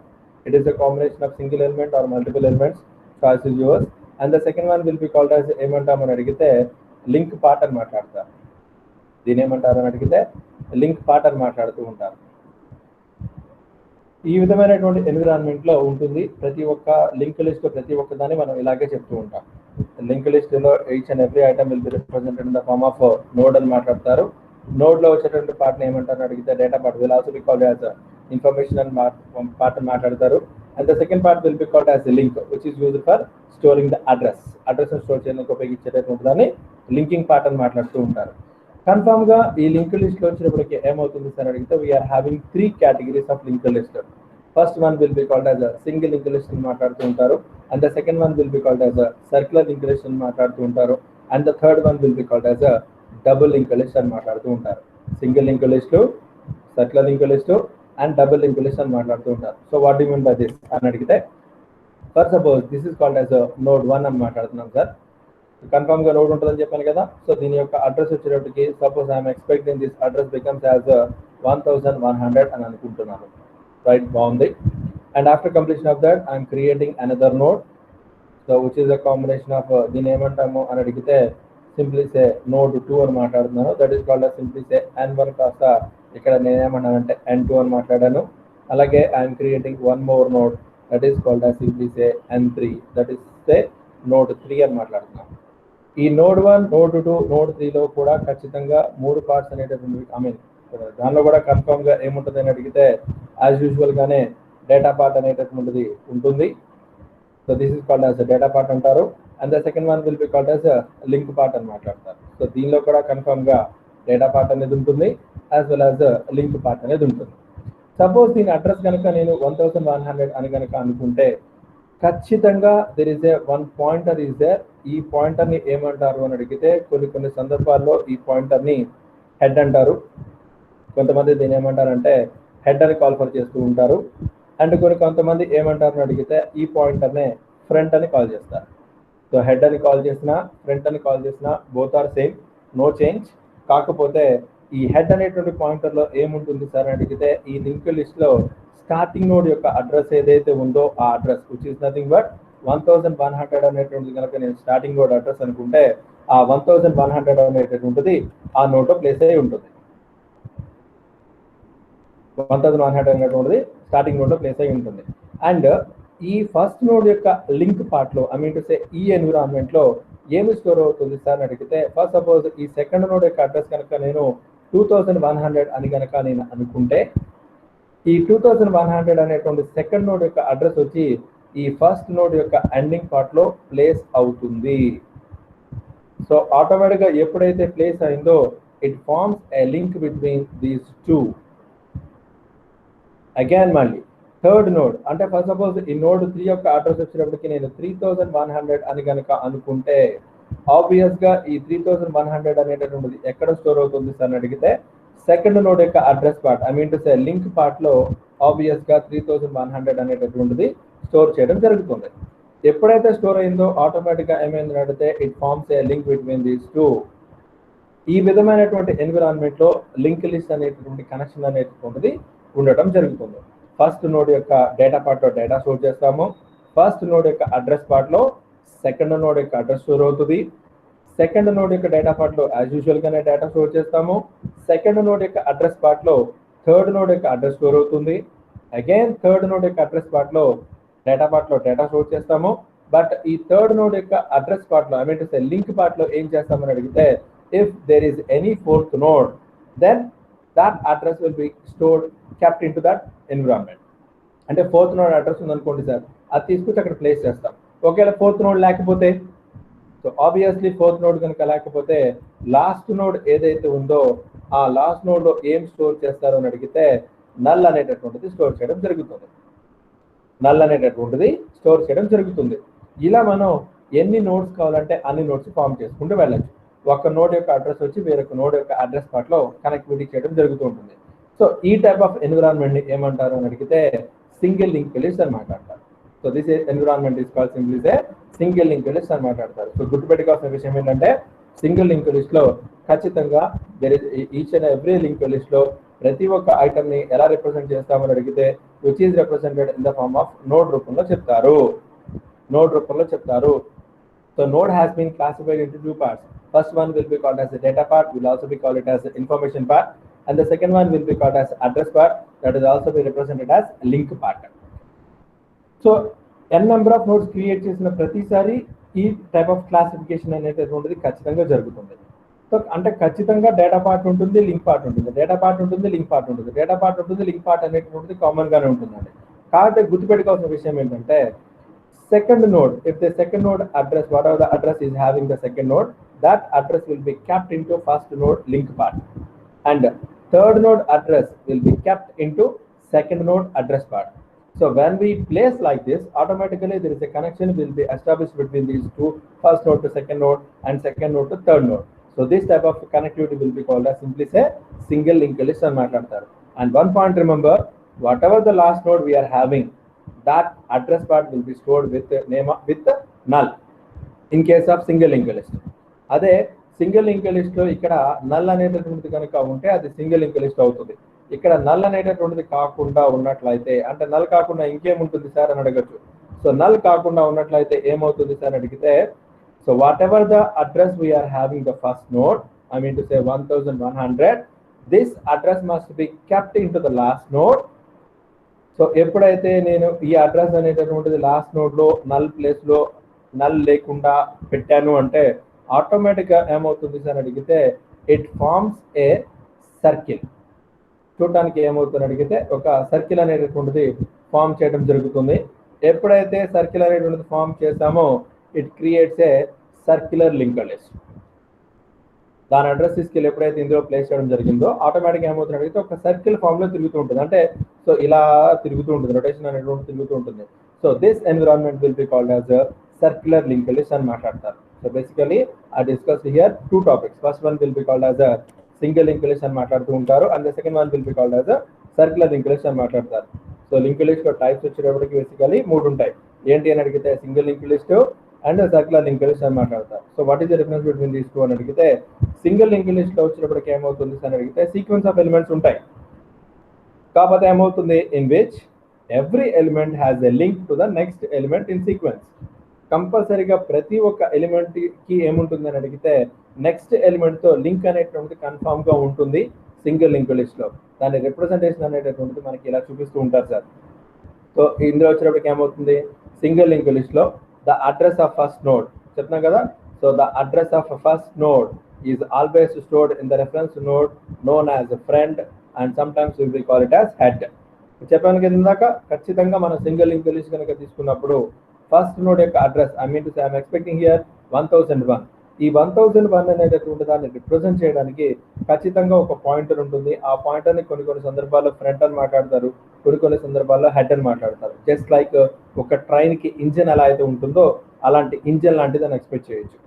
A: it is a combination of single element or multiple elements, choice is yours. And the second one will be called as ఏమంటామని అడిగితే లింక్ పార్ట్ అని మాట్లాడతారు. దీని ఏమంటారు అని అడిగితే లింక్ పార్ట్ అని మాట్లాడుతూ ఉంటారు. ఈ విధమైనటువంటి ఎన్విరాన్మెంట్లో ఉంటుంది. ప్రతి ఒక్క లింక్ లిస్ట్ ప్రతి ఒక్క దాన్ని మనం ఇలాగే చెప్తూ ఉంటాం. లింక్ లిస్ట్లో each and every item will be represented in the form of node అని మాట్లాడతారు. నోడ్లో వచ్చేటువంటి పార్ట్ని ఏమంటారు అడిగితే data part will also be called as information అని పార్ట్ అని మాట్లాడతారు. And the second part will be called as link which is used for storing the address store చేయడానికి ఉపయోగించేటటువంటి దాన్ని లింకింగ్ పార్ట్ అని మాట్లాడుతూ ఉంటారు. కన్ఫామ్ గా ఈ లింక్ లిస్ట్ లో వచ్చినప్పటికీ ఏమవుతుంది సార్ అడిగితే we are having 3 categories of link list. First one will be called as single link list అని మాట్లాడుతూ ఉంటారు. And the second one will be called as circular link list అని మాట్లాడుతూ ఉంటారు. And the third one will be called as double link list అని మాట్లాడుతూ ఉంటారు. Single link list, circular link list and double link list అని మాట్లాడుతూ ఉంటారు. So what do you mean by this అని అడిగితే for suppose this is called as node 1 అని మాట్లాడుతున్నాం సార్. కన్ఫర్మ్ గా నోడ్ ఉంటుందని చెప్పాను కదా. సో దీని యొక్క అడ్రస్ వచ్చేటప్పటికి suppose I'm expecting this address becomes as 1100 అని అనుకుంటున్నాను. రైట్, బాగుంది. And after completion of that I'm creating another node, so which is a combination of దీన్ని ఏమంటాము అని అడిగితే సింప్లీ సే నోడ్ 2 అని మాట్లాడుతున్నాను. That is called simply say N1 కాస్త ఇక్కడ నేనేమన్నానంటే N2 అని మాట్లాడాను. అలాగే I'm creating one more node that is called simply say N3, that is say node 3 అని మాట్లాడుతున్నాను. ఈ నోడ్ 1, నోడ్ 2, నోడ్ 3లో కూడా ఖచ్చితంగా 3 పార్ట్స్ అనేటటువంటి దానిలో కూడా కన్ఫర్మ్ గా ఏముంటుంది అని అడిగితే యాజ్ యూజువల్ గానే డేటా పార్ట్ అనేటటువంటిది ఉంటుంది. So this is called as data part అంటారు. And the second one will be called as link part అని మాట్లాడతారు. సో దీనిలో కూడా కన్ఫర్మ్ గా డేటా పార్ట్ అనేది ఉంటుంది as well as link part అనేది ఉంటుంది. సపోజ్ దీని అడ్రస్ కనుక నేను 1100 అని కనుక అనుకుంటే ఖచ్చితంగా there is a one pointer is there. ఈ పాయింటర్ని ఏమంటారు అని అడిగితే కొన్ని సందర్భాల్లో ఈ పాయింటర్ని హెడ్ అంటారు. కొంతమంది దీన్ని ఏమంటారంటే హెడ్ అని కాల్ఫర్ చేస్తూ ఉంటారు. అండ్ కొంతమంది ఏమంటారు అని అడిగితే ఈ పాయింటర్నే ఫ్రంట్ అని కాల్ చేస్తారు. సో హెడ్ అని కాల్ చేసినా ఫ్రంట్ అని కాల్ చేసినా both are same, no change. కాకపోతే ఈ హెడ్ అనేటువంటి పాయింటర్లో ఏముంటుంది సార్ అని అడిగితే ఈ లింక్ లిస్ట్లో స్టార్టింగ్ నోడ్ యొక్క అడ్రస్ ఏదైతే ఉందో ఆ address which is nothing but 1100 అనేటువంటిది కనుక నేను స్టార్టింగ్ నోడ్ అడ్రస్ అనుకుంటే ఆ 1100 అనేటటువంటిది ఆ నోట్లో ప్లేస్ అయి ఉంటుంది. 1100 అనేటువంటిది స్టార్టింగ్ నోడ్ లో ప్లేస్ అయి ఉంటుంది. అండ్ ఈ ఫస్ట్ నోడ్ యొక్క లింక్ పార్ట్ లో ఐ మీన్ టు సే ఈ ఎన్విరాన్మెంట్ లో ఏమి స్టోర్ అవుతుంది సార్ అని అడిగితే ఫస్ట్ సపోజ్ ఈ సెకండ్ నోడ్ యొక్క అడ్రస్ కనుక నేను 2100 అని కనుక నేను అనుకుంటే ఈ 2100 అనేటువంటి సెకండ్ నోడ్ యొక్క అడ్రస్ వచ్చి ఈ ఫస్ట్ నోడ్ యొక్క ఎండింగ్ పార్ట్ లో ప్లేస్ అవుతుంది. సో ఆటోమేటిక్ గా ఎప్పుడైతే ప్లేస్ అయిందో it forms a link between these two. Again మళ్ళీ థర్డ్ నోడ్ అంటే ఫస్ట్ సపోజ్ ఈ నోడ్ 3 యొక్క అడ్రస్ వచ్చినప్పటికీ నేను 3100 అని కనుక అనుకుంటే ఆబ్వియస్ గా ఈ 3100 అనేటటువంటిది ఎక్కడ స్టోర్ అవుతుంది సార్ అని అడిగితే సెకండ్ నోడ్ యొక్క address part I mean to say link part లో ఆబ్వియస్ గా 3100 అనేటటువంటిది స్టోర్ చేయడం జరుగుతుంది. ఎప్పుడైతే స్టోర్ అయిందో ఆటోమేటిక్ గా ఏమైంది అడిగితే it forms a link between these two. ఈ విధమైనటువంటి ఎన్విరాన్మెంట్ లో లింక్ లిస్ట్ అనేటటువంటి కనెక్షన్ అనేటటువంటిది ఉండటం జరుగుతుంది. ఫస్ట్ నోడ్ యొక్క డేటా పార్ట్ లో డేటా స్టోర్ చేస్తాము. ఫస్ట్ నోడ్ యొక్క అడ్రస్ పార్ట్ లో సెకండ్ నోడ్ యొక్క అడ్రస్ స్టోర్ అవుతుంది. సెకండ్ నోడ్ యొక్క డేటా పార్ట్ లో యాజ్ యూజువల్ గానే డేటా స్టోర్ చేస్తాము. సెకండ్ నోడ్ యొక్క అడ్రస్ పార్ట్ లో థర్డ్ నోడ్ యొక్క అడ్రస్ స్టోర్ అవుతుంది. అగైన్ థర్డ్ నోడ్ యొక్క అడ్రస్ పార్ట్ లో డేటా స్టోర్ చేస్తాము. బట్ ఈ థర్డ్ నోడ్ యొక్క అడ్రస్ పార్ట్ లో I mean to say link part లో ఏం చేస్తామని అడిగితే if there is any fourth node then that address will be stored kept into that environment. అంటే ఫోర్త్ నోడ్ అడ్రస్ ఉందనుకోండి సార్, అది తీసుకొచ్చి అక్కడ ప్లేస్ చేస్తాం. ఒకవేళ ఫోర్త్ నోడ్ లేకపోతే సో ఆబ్వియస్లీ ఫోర్త్ నోడ్ కనుక లేకపోతే లాస్ట్ నోడ్ ఏదైతే ఉందో ఆ లాస్ట్ నోడ్ లో ఏం స్టోర్ చేస్తారు అని అడిగితే నల్ అనేటటువంటిది స్టోర్ చేయడం జరుగుతుంది. ఇలా మనం ఎన్ని నోడ్స్ కావాలంటే అన్ని నోడ్స్ ఫామ్ చేసుకుంటూ వెళ్ళచ్చు. ఒక నోడ్ యొక్క అడ్రస్ వచ్చి వేరొక నోడ్ యొక్క అడ్రస్ పార్ట్ లో కనెక్టివిటీ చేయడం జరుగుతూ ఉంటుంది. సో ఈ టైప్ ఆఫ్ ఎన్విరాన్మెంట్ ని ఏమంటారు అని అడిగితే సింగిల్ లింక్ లిస్ట్ అని మాట్లాడతారు. So this environment is called simply a single link list అని మాట్లాడతారు. సో గుర్తుపెట్టుకోవాల్సిన విషయం ఏంటంటే సింగిల్ లింక్ లిస్ట్ లో ఖచ్చితంగా each and every link list లో ప్రతి ఒక్క ఐటమ్ ని ఎలా రిప్రజెంట్ చేస్తామని అడిగితే which is represented in the form of node రూపంలో చెప్తారు. So node has been classified into two parts. First one will be called as the data part, will also be called it as the information part, and the second one will be called as address part, that is also be represented as link part. So n number of nodes create చేసిన ప్రతిసారి ఈ టైప్ ఆఫ్ క్లాసిఫికేషన్ అనేటటువంటిది ఖచ్చితంగా జరుగుతుంది. సో అంటే ఖచ్చితంగా డేటా పార్ట్ ఉంటుంది, లింక్ పార్ట్ ఉంటుంది, డేటా పార్ట్ ఉంటుంది, లింక్ పార్ట్ ఉంటుంది, డేటా పార్ట్ ఉంటుంది, లింక్ పార్ట్ అనేటటువంటిది కామన్ గానే ఉంటుందండి. కాకపోతే గుర్తుపెట్టుకోవాల్సిన విషయం ఏంటంటే second node, if the second node address, whatever the address is having the second node, that address will be kept into first node link part, and third node address will be kept into second node address part. So when we place like this, automatically there is a connection will be established between these two, first node to second node and second node to third node. So this type of connectivity will be called as simply say single link list and matter. And one point remember, whatever the last node we are having, that address part will be stored with name with null in case of single linked list. అదే సింగిల్ లింక్ లిస్ట్ లో ఇక్కడ నల్ అనేటటువంటిది కనుక ఉంటే అది సింగిల్ లింక్ లిస్ట్ అవుతుంది. ఇక్కడ నల్ అనేటటువంటిది కాకుండా ఉన్నట్లయితే, అంటే నల్ కాకుండా ఇంకేముంటుంది సార్ అని అడగచ్చు. సో నల్ కాకుండా ఉన్నట్లయితే ఏమవుతుంది సార్ అడిగితే, so whatever the address we are having the first node, I mean to say 1100, this address must be kept into the last node. So ఎప్పుడైతే నేను ఈ అడ్రస్ అనేటటువంటిది లాస్ట్ నోడ్ లో నల్ ప్లేస్ లో నల్ లేకుండా పెట్టాను అంటే ఆటోమేటిక్ గా ఏమవుతుంది సార్ అడిగితే ఇట్ ఫార్మ్స్ ఏ సర్కిల్. చూడడానికి ఏమవుతుంది అడిగితే ఒక సర్కిల్ అనేటటువంటిది ఫామ్ చేయడం జరుగుతుంది. ఎప్పుడైతే సర్కిల్ అనేటువంటిది ఫామ్ చేసామో it creates a circular linked list. దాని అడ్రస్ తీసుకెళ్ళి ఎప్పుడైతే ఇందులో ప్లేస్ చేయడం జరిగిందో ఆటోమేటిక్గా ఏమవుతుంది అడిగితే ఒక సర్కిల్ ఫామ్ లో తిరుగుతూ ఉంటుంది. అంటే సో ఇలా తిరుగుతూ ఉంటుంది, రొటేషన్ అనేటువంటి తిరుగుతూ ఉంటుంది. So this environment will be called as circular link list అని మాట్లాడతారు. So basically I discuss here two topics. First one will be called as single link list అని మాట్లాడుతూ ఉంటారు, and the second one will be called as circular link list అని మాట్లాడతారు. సో లింక్ లిస్ట్ లో టైప్స్ వచ్చేటప్పటికి బేసికలీ 3 ఉంటాయి. ఏంటి అని అడిగితే single link list and circular link list అని మాట్లాడతారు. So what is the difference between these two అని అడిగితే, సింగిల్ లింక్ లిస్ట్ లో వచ్చినప్పటికి ఏమవుతుంది అని అడిగితే సీక్వెన్స్ ఆఫ్ ఎలిమెంట్స్ ఉంటాయి. కాకపోతే ఏమవుతుంది in which every element has a link to the next element in sequence. కంపల్సరీగా ప్రతి ఒక్క ఎలిమెంట్ కి ఏముంటుంది అని అడిగితే నెక్స్ట్ ఎలిమెంట్ తో లింక్ అనేటువంటిది కన్ఫామ్ గా ఉంటుంది సింగిల్ లింక్ లిస్ట్ లో. దాని రిప్రజెంటేషన్ అనేటటువంటిది మనకి ఇలా చూపిస్తూ ఉంటారు సార్. సో ఇందులో వచ్చినప్పటికి ఏమవుతుంది సింగిల్ లింక్ లిస్ట్ లో the address of first node చెప్తున్నాం కదా. So the address of first node is always stored in the reference node known as friend and some times will be call it as head. చెప్పాను కదా ఇందాక, ఖచ్చితంగా మనం సింగిల్ లింక్ లిస్ట్ కనుక తీసుకున్నప్పుడు ఫస్ట్ నోడ్ యొక్క address I mean to say I'm expecting here 1001. ఈ 1001 అనేటటువంటి దాన్ని రిప్రజెంట్ చేయడానికి ఖచ్చితంగా ఒక పాయింటర్ ఉంటుంది. ఆ పాయింటర్ ని కొన్ని సందర్భాల్లో ఫ్రంట్ అని మాట్లాడతారు, కొన్ని సందర్భాల్లో హెడ్ అని మాట్లాడతారు. జస్ట్ లైక్ ఒక ట్రైన్ కి ఇంజిన్ ఎలా అయితే ఉంటుందో అలాంటి ఇంజిన్ లాంటిది అని ఎక్స్పెక్ట్ చేయొచ్చు.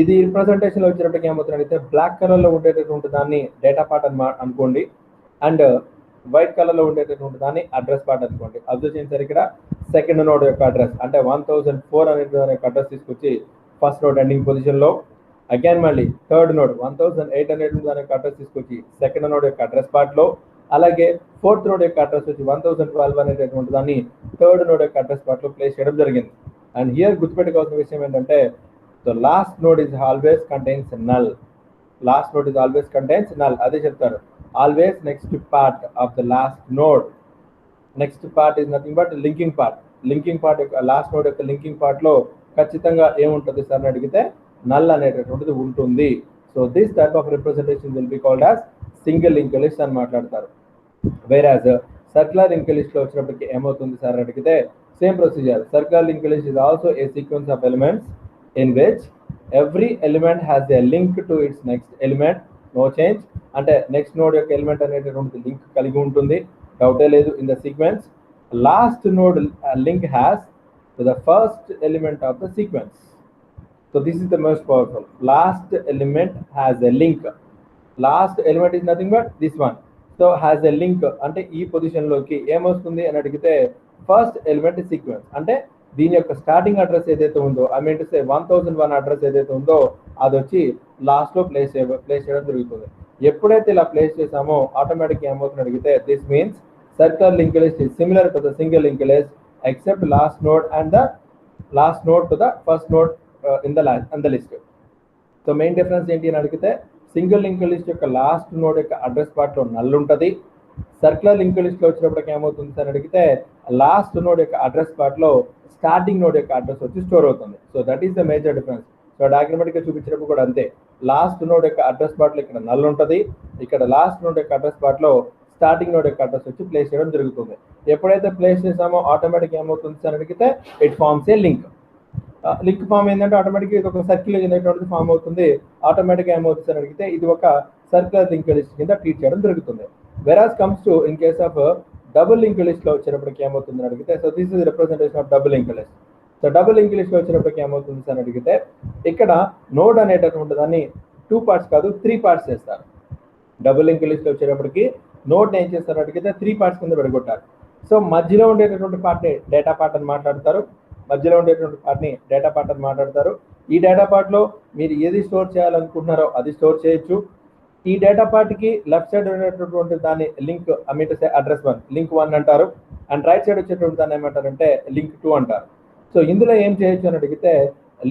A: ఇది రిప్రజెంటేషన్ లో వచ్చినప్పటికీ ఏమవుతుందంటే బ్లాక్ కలర్ లో ఉండేటటువంటి దాన్ని డేటా పార్ట్ అని అనుకోండి, అండ్ వైట్ కలర్ లో ఉండేటటువంటి దాన్ని అడ్రస్ పార్ట్ అనుకోండి. అబ్జర్వ్ చేయండి ఇక్కడ సెకండ్ నోడ్ యొక్క అడ్రస్ అంటే 1004 అనే దాని యొక్క అడ్రస్ తీసుకొచ్చి ఫస్ట్ నోడ్ ఎండింగ్ పొజిషన్ లో, అగైన్ మళ్ళీ థర్డ్ నోడ్ 1008 అనేటువంటి దాని యొక్క అడ్రస్ తీసుకొచ్చి సెకండ్ నోడ్ యొక్క అడ్రస్ పార్ట్ లో, అలాగే ఫోర్త్ నోడ్ యొక్క అడ్రస్ వచ్చి 1012 అనేటటువంటి దాన్ని థర్డ్ నోడ్ యొక్క అడ్రస్ పార్ట్ లో ప్లేస్ చేయడం జరిగింది. అండ్ హియర్ గుర్తుపెట్టుకోవాల్సిన విషయం ఏంటంటే the last node is always contains null. Last node is always contains null. అదే చెప్తారు, always next part of the last node. Next part is nothing but linking part. Linking part యొక్క లాస్ట్ నోడ్ యొక్క లింకింగ్ పార్ట్ లో ఖచ్చితంగా ఏముంటుంది సార్ అని అడిగితే నల్ అనేటటువంటిది ఉంటుంది. So this type of representation will be called as single link list అని మాట్లాడతారు. వేరాజ్ సర్క్యులర్ లింక్ లిస్ట్ లో వచ్చినప్పటికీ ఏమవుతుంది సార్ అని అడిగితే same procedure. Circular link list is also a sequence of elements in which every element has a link to its next element, no change. అంటే నెక్స్ట్ నోడ్ యొక్క ఎలిమెంట్ అనేటటువంటి లింక్ కలిగి ఉంటుంది, డౌటే లేదు in the sequence. Last node link has to the first element of the sequence. So this is the most powerful. Last element has a link. Last element is nothing but this one. So has a link అంటే ఈ పొజిషన్లోకి ఏమొస్తుంది అని అడిగితే ఫస్ట్ ఎలిమెంట్ సీక్వెన్స్ అంటే దీని యొక్క స్టార్టింగ్ అడ్రస్ ఏదైతే ఉందో I mean to say 1001 address ఏదైతే ఉందో అది వచ్చి లాస్ట్లో ప్లేస్ చేయడం జరుగుతుంది. ఎప్పుడైతే ఇలా ప్లేస్ చేసామో ఆటోమేటిక్గా ఏమవుతుంది అడిగితే this means circular link list is similar to the single linked list except last node and the last node to the first node in the list. So main difference ఏంటి అని అడిగితే సింగిల్ లింక్ లిస్ట్ యొక్క లాస్ట్ నోడ్ యొక్క అడ్రస్ పార్ట్లో నల్ ఉంటుంది. సర్క్యులర్ లింక్ లిస్ట్లో వచ్చినప్పటికి ఏమవుతుంది అని అడిగితే లాస్ట్ నోడ్ యొక్క అడ్రస్ పార్ట్లో స్టార్టింగ్ నోడ్ యొక్క అడ్రస్ వచ్చి స్టోర్ అవుతుంది. So that is the major difference. So డయాగ్రమాటిక్గా చూపించినప్పుడు కూడా అంతే, లాస్ట్ నోడ్ యొక్క అడ్రస్ పార్ట్లో ఇక్కడ నల్ ఉంటుంది, ఇక్కడ లాస్ట్ నోడ్ యొక్క అడ్రస్ పార్ట్లో స్టార్టింగ్ నోడ్ యొక్క అడ్రస్ వచ్చి ప్లేస్ చేయడం జరుగుతుంది. ఎప్పుడైతే ప్లేస్ చేసామో ఆటోమేటిక్ ఏమవుతుంది అని అడిగితే it forms a link. Link form ఏంటంటే ఆటోమేటిక్గా ఇది ఒక సర్కిల్ అనేటువంటిది ఫామ్ అవుతుంది. ఆటోమేటిక్గా ఏమవుతుంది అని అడిగితే ఇది ఒక సర్క్యులర్ లింక్ లిస్ట్ కింద ట్రీట్ చేయడం జరుగుతుంది. Whereas comes to in case of double link లిస్ట్లో వచ్చేటప్పటికి ఏమవుతుంది అని అడిగితే so this is representation of double link list. So double link లిస్ట్లో వచ్చేటప్పటికి ఏమవుతుంది అని అడిగితే ఇక్కడ నోడ్ అనేటటువంటి దాన్ని 2 పార్ట్స్ కాదు 3 పార్ట్స్ చేస్తారు. డబుల్ లింక్ లిస్ట్లో వచ్చేటప్పటికి నోడ్ ఏం చేస్తారు అడిగితే 3 పార్ట్స్ కింద విడగొట్టారు. సో మధ్యలో ఉండేటటువంటి పార్ట్ని డేటా పార్ట్ అని మాట్లాడతారు, మధ్యలో ఉండేటువంటి పార్ట్ని డేటా పార్ట్ అని మాట్లాడతారు. ఈ డేటా పార్ట్లో మీరు ఏది స్టోర్ చేయాలనుకుంటున్నారో అది స్టోర్ చేయొచ్చు. ఈ డేటా పార్ట్కి లెఫ్ట్ సైడ్ ఉండేటటువంటి దాన్ని లింక్ అడ్రస్ 1 లింక్ 1 అంటారు, అండ్ రైట్ సైడ్ వచ్చేటువంటి దాన్ని ఏమంటారంటే లింక్ 2 అంటారు. సో ఇందులో ఏం చేయొచ్చు అని అడిగితే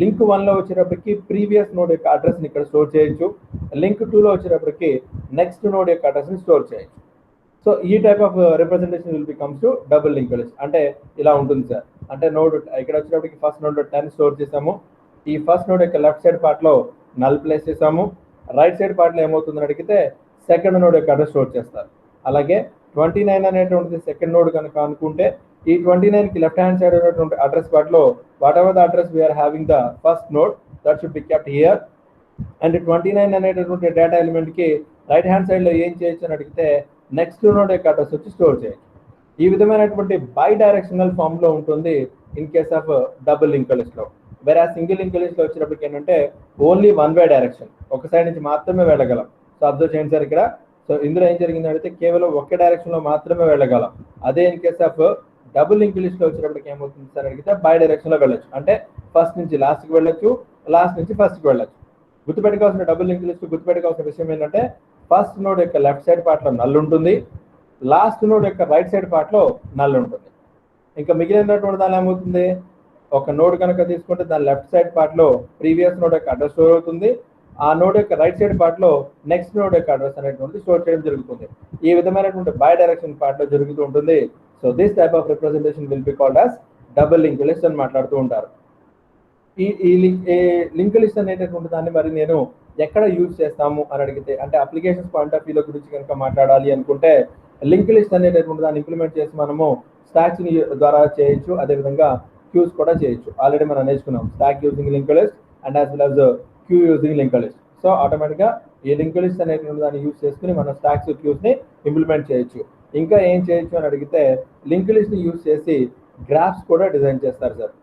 A: లింక్ 1లో వచ్చేటప్పటికి ప్రీవియస్ నోడ్ యొక్క అడ్రస్ని ఇక్కడ స్టోర్ చేయొచ్చు, లింక్ 2లో వచ్చేటప్పటికి నెక్స్ట్ నోడ్ యొక్క అడ్రస్ని స్టోర్ చేయొచ్చు. సో ఈ type of representation will becomes to double link list. అంటే ఇలా ఉంటుంది సార్. అంటే నోడ్ ఇక్కడ వచ్చేటప్పటికి ఫస్ట్ నోడ్ 10 స్టోర్ చేసాము, ఈ ఫస్ట్ నోడ్ యొక్క లెఫ్ట్ సైడ్ పార్ట్లో నల్ ప్లేస్ చేసాము, రైట్ సైడ్ పార్ట్లో ఏమవుతుందని అడిగితే సెకండ్ నోడ్ యొక్క అడ్రస్ స్టోర్ చేస్తారు. అలాగే 29 అనేటువంటిది సెకండ్ నోడ్ కనుక అనుకుంటే ఈ 29కి లెఫ్ట్ హ్యాండ్ సైడ్ ఉన్నటువంటి అడ్రస్ పార్ట్లో whatever the address we are having the first node that should be kept here. And 29 అనేటటువంటి డేటా ఎలిమెంట్కి రైట్ హ్యాండ్ సైడ్లో ఏం చేయొచ్చు అని అడిగితే నెక్స్ట్ నోడ్ యొక్క అడ్రస్ వచ్చి స్టోర్ చేయొచ్చు. ఈ విధమైనటువంటి బై డైరెక్షనల్ ఫామ్లో ఉంటుంది in case of double link లిస్ట్లో. వేరే సింగిల్ లింక్ లిస్ట్లో వచ్చినప్పటికి ఏంటంటే ఓన్లీ వన్ వే డైరెక్షన్, ఒక సైడ్ నుంచి మాత్రమే వెళ్ళగలం. సో అబ్జర్వ్ చేయండి సార్ ఇక్కడ. సో ఇందులో ఏం జరిగింది అంటే కేవలం ఒకే డైరెక్షన్లో మాత్రమే వెళ్ళగలం. అదే in case of double link లిస్ట్లో వచ్చినప్పటికి ఏమవుతుంది సార్ అడిగితే బై డైరెక్షన్లో వెళ్ళొచ్చు. అంటే ఫస్ట్ నుంచి లాస్ట్కి వెళ్ళొచ్చు, లాస్ట్ నుంచి ఫస్ట్కి వెళ్ళొచ్చు. గుర్తుపెట్టుకోవాల్సిన డబుల్ లింక్ లిస్ట్ గుర్తుపెట్టుకోవాల్సిన విషయం ఏంటంటే ఫస్ట్ నోడ్ యొక్క లెఫ్ట్ సైడ్ పార్ట్లో నల్ ఉంటుంది, లాస్ట్ నోడ్ యొక్క రైట్ సైడ్ పార్ట్లో నల్ ఉంటుంది. ఇంకా మిగిలినటువంటి దాని ఏమవుతుంది, ఒక నోడ్ కనుక తీసుకుంటే దాని లెఫ్ట్ సైడ్ పార్ట్లో ప్రీవియస్ నోడ్ యొక్క అడ్రస్ స్టోర్ అవుతుంది, ఆ నోడ్ యొక్క రైట్ సైడ్ పార్ట్లో నెక్స్ట్ నోడ్ యొక్క అడ్రస్ అనేటువంటి స్టోర్ చేయడం జరుగుతుంది. ఈ విధమైనటువంటి బై డైరెక్షన్ పార్ట్లో జరుగుతూ ఉంటుంది. So this type of representation will be called as double link list అని మాట్లాడుతూ ఉంటారు. ఈ లింక్ లిస్ట్ అనేటటువంటి దాన్ని మరి నేను ఎక్కడ యూజ్ చేస్తాము అని అడిగితే అంటే అప్లికేషన్స్ పాయింట్ ఆఫ్ వ్యూలో గురించి కనుక మాట్లాడాలి అనుకుంటే లింక్ లిస్ట్ అనేటటువంటి దాన్ని ఇంప్లిమెంట్ చేసి మనము స్టాక్స్ ద్వారా చేయొచ్చు, అదేవిధంగా క్యూస్ కూడా చేయొచ్చు. ఆల్రెడీ మనం నేర్చుకున్నాం stack using link list and as well as queue using link list. So ఆటోమేటిక్గా ఈ లింక్ లిస్ట్ అనేటువంటి దాన్ని యూజ్ చేసుకుని మనం స్టాక్స్ క్యూస్ని ఇంప్లిమెంట్ చేయొచ్చు. ఇంకా ఏం చేయొచ్చు అని అడిగితే లింక్ లిస్ట్ని యూజ్ చేసి గ్రాఫ్స్ కూడా డిజైన్ చేస్తారు సార్.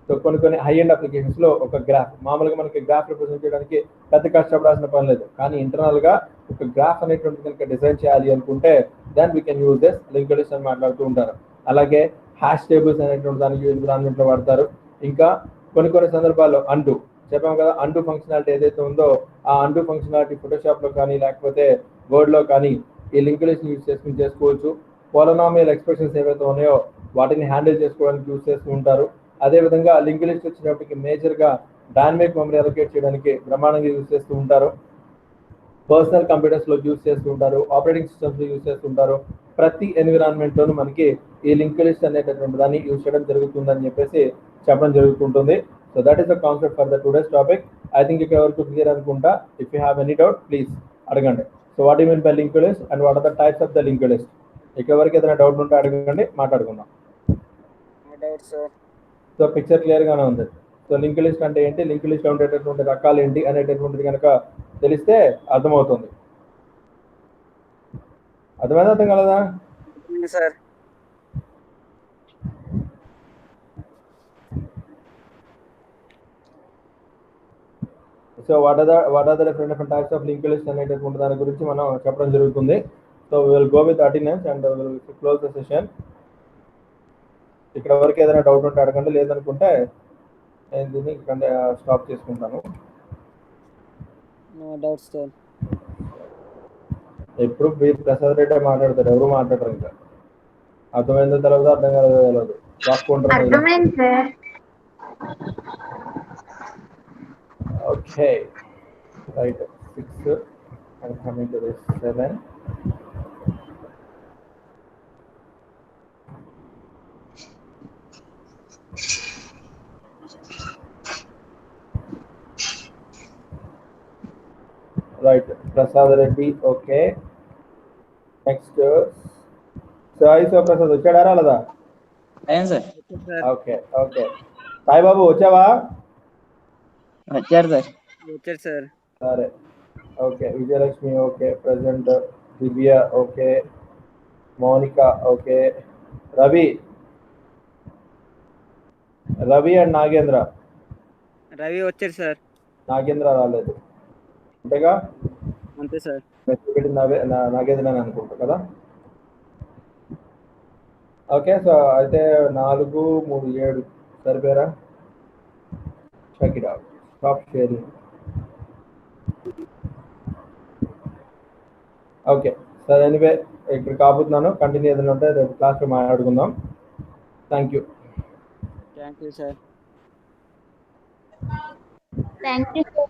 A: సో కొన్ని హై ఎండ్ అప్లికేషన్స్లో ఒక గ్రాఫ్ మామూలుగా మనకి గ్రాఫ్ రిప్రజెంట్ చేయడానికి పెద్ద కష్టపడాల్సిన పని లేదు, కానీ ఇంటర్నల్గా ఒక గ్రాఫ్ అనేటువంటి కనుక డిజైన్ చేయాలి అనుకుంటే then we can use this link list అని మాట్లాడుతూ ఉంటారు. అలాగే హ్యాష్ టేబుల్స్ అనేటువంటి దానికి ఎన్విరాన్మెంట్లో వాడతారు. ఇంకా కొన్ని సందర్భాల్లో అండు చెప్పాము కదా, అండు ఫంక్షనాలిటీ ఏదైతే ఉందో ఆ అండు ఫంక్షనాలిటీ ఫోటోషాప్లో కానీ లేకపోతే వర్డ్లో కానీ ఈ లింక్ లిస్ట్ యూజ్ చేసుకుని చేసుకోవచ్చు. పోలనామియల్ ఎక్స్ప్రెషన్స్ ఏవైతే ఉన్నాయో వాటిని హ్యాండిల్ చేసుకోవడానికి యూజ్ చేస్తూ ఉంటారు. అదేవిధంగా లింక్ లిస్ట్ వచ్చినప్పటికి మేజర్గా డైనమిక్ మెమరీ అలొకేట్ చేయడానికి బ్రహ్మాండంగా యూజ్ చేస్తూ ఉంటారు. పర్సనల్ కంప్యూటర్స్లో యూజ్ చేస్తూ ఉంటారు, ఆపరేటింగ్ సిస్టమ్స్లో యూజ్ చేస్తుంటారు. ప్రతి ఎన్విరాన్మెంట్లోనూ మనకి ఈ లింక్ లిస్ట్ అనేటటువంటి దాన్ని యూజ్ చేయడం జరుగుతుందని చెప్పేసి చెప్పడం జరుగుతుంటుంది. So that is the concept for the today's topic. I think ఇక్కడ వరకు క్లియర్ అనుకుంటా. If you have any doubt please అడగండి. So what you mean by link list and what are the types of the link list? ఇక్కడ వరకు ఏదైనా డౌట్ ఉంటే అడగండి, మాట్లాడుకుందాం. సో పిక్చర్ క్లియర్గానే ఉంది. సో లింక్ లిస్ట్ అంటే ఏంటి, లింక్ లిస్ట్ ఉండేటటువంటి రకాలు ఏంటి అనేటటువంటిది కనుక తెలిస్తే అర్థమవుతుంది. అర్థమైందా, అర్థం కలదా
B: sir?
A: So what are the different types of link list అనేటటువంటి దాని గురించి మనం చెప్పడం జరుగుతుంది. So will go with attendance and will close the session. ఇక్కడ వరకు ఏదైనా డౌట్ ఉంటే అడగండి, లేదనుకుంటే నేను దీన్ని స్టాప్ చేసుకుంటాను.
B: No doubts sir.
A: ఎప్పుడు ప్రసాద్ రెడ్డి మాట్లాడతారు, ఎవరు మాట్లాడరు. ఇంకా అర్థమైందో తెలియదు, అర్థం కాలేదో తెలియదు.
C: అర్థమైంది sir.
A: Okay right. 6 and coming to this 7. Right, Prasad Reddy. Okay. Next, Sai Prasad వచ్చాడా రాలేదా?
D: అయ్యాను sir.
A: Okay okay. Sai Babu వచ్చావా?
D: వచ్చారు సార్.
B: వచ్చారు సార్.
A: సరే okay. Vijayalakshmi okay, present. Divya okay, Mounika okay, Ravi and Nagendra.
B: Ravi వచ్చారు సార్.
A: నాగేంద్ర రాలేదు అంతేగా?
B: అంతే సార్.
A: నాగేంద్ర అని అనుకుంటా కదా. ఓకే, సో అయితే 4, 3, 7 సరిపోయారా? Check it out. Stop sharing. Okay sir, anyway ఇక్కడ కాబోతున్నాను. కంటిన్యూ ఏదైనా ఉంటే రేపు క్లాస్లో మాట్లాడుకుందాం. Thank you.
B: Thank you sir.
C: Thank you sir.